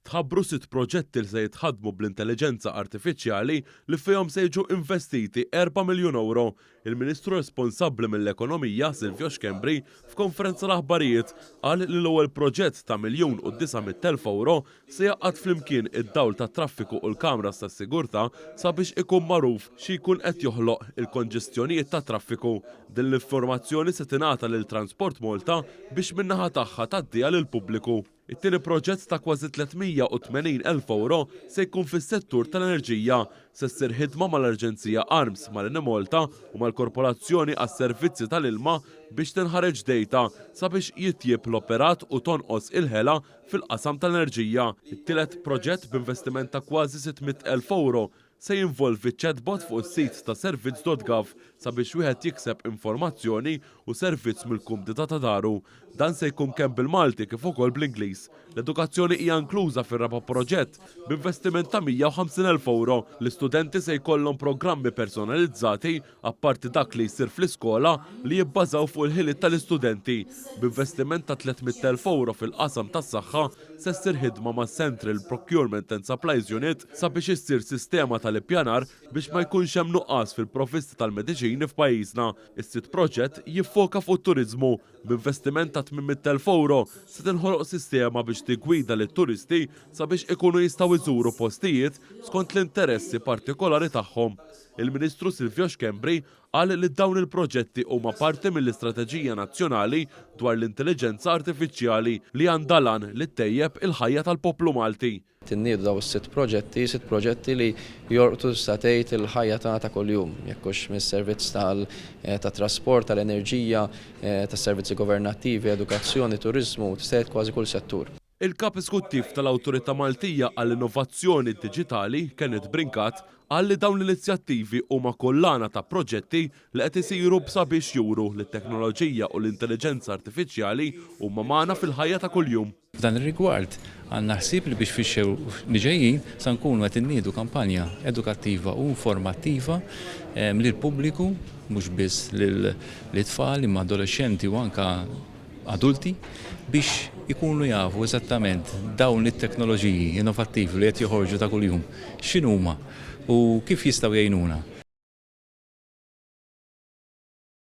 tħabbru 6 proġetti li se jitħaddmu bl-intelligenza artifiċjali li fihom se jiġu investiti 4 miljun euro. Il-Ministru responsabbli mill-Ekonomija Silvio Xkembri f'konferenza l-aħbarijiet qal li l-ewwel proġett ta' 1,900,000 euro se jaqgħad flimkien id-dawl tat traffiku u l-kamras tas-sigurtà sabiex ikun magħruf xi jkun qed joħloq il-konġestjonijiet tat traffiku. Din l-informazzjoni se tingħata lil Transport Malta biex min-naħa tagħha tgħaddiha lill-pubbliku. It-tieni proġett ta' kważi 380,000 euro se jkun fis-settur tal-enerġija. Se ssir ħidma mal-Aġenzija ARMS mal-Eni Malta u mal-Korporazzjoni għas-Servizzi tal-Ilma biex tinħareġ dejta sabiex jitjieb l-operat u tonqos il-ħela fil-qasam tal-enerġija. It-tielet proġett b'investiment ta' kważi 600,000 euro se jinvolvi chatbot fuq is-sit ta' servizz.gov sabiex wieħed jikseb informazzjoni u servizz mill-kumdita ta' daru. Dan se jkun kemm bil-Malti kif ukoll bl-Ingliż. L-edukazzjoni hija inkluża fir-raba' proġett b'investiment ta' 150,000 euro. L-istudenti se jkollhom programmi personalizzati apparti dak li jsir fl-iskola li jibbażaw fuq il-ħiliet tal-istudenti. B'investiment ta' 300,000 euro fil-qasam tas-saħħa se ssir ħidma ma' Central Procurement and Supplies Unit sabiex issir sistema tal-ippjanar biex ma jkunx hemm nuqqas fil-provvisti tal-mediċini f'pajjiżna. Is-sitt proġett jiffoka fuq turiżmu b'investiment ta' 800,000 euro se tinħoloq sistema biex tigwida lit-turisti sabiex ikunu jistgħu jżuru postijiet skont l-interessi partikolari tagħhom. Il-Ministru Silvio Xkembri qal li dawn il-proġetti huma parti mill-Istrateġija Nazzjonali dwar l-Intelligenza Artifiċjali li għandha lan li ttejjeb il-ħajja tal-poplu Malti. Tinniedu daw is-sitt proġetti li jorqtu statejt il-ħajja tagħna ta' kuljum, jekk hux mis-servizz tat-trasport, tal-enerġija, tas-servizzi governattivi, edukazzjoni, turiżmu, tistgħid kważi kull settur. Il-Kap Eżekuttiv tal-Awtorità Maltija għall-Innovazzjoni Diġitali, Kenneth Brinkat, qal li dawn l-inizjattivi huma kollana ta' proġetti li qed isiru sabiex juru li t-teknoloġija u l-intelligenza artifiċjali huma magħna fil-ħajja ta' kuljum. F'dan ir-rigward għandna ħsieb li biex fix-xew li ġejjin se nkunu qed inniedu kampanja edukattiva u informattiva lill-pubbliku mhux biss lill-tfal imma adolescenti u anke adulti biex ikunu jafu eżattament dawn it-teknoloġiji innovattivi li qed joħorġu ta' kuljum x'inhuma u kif jistgħu jgħinuna.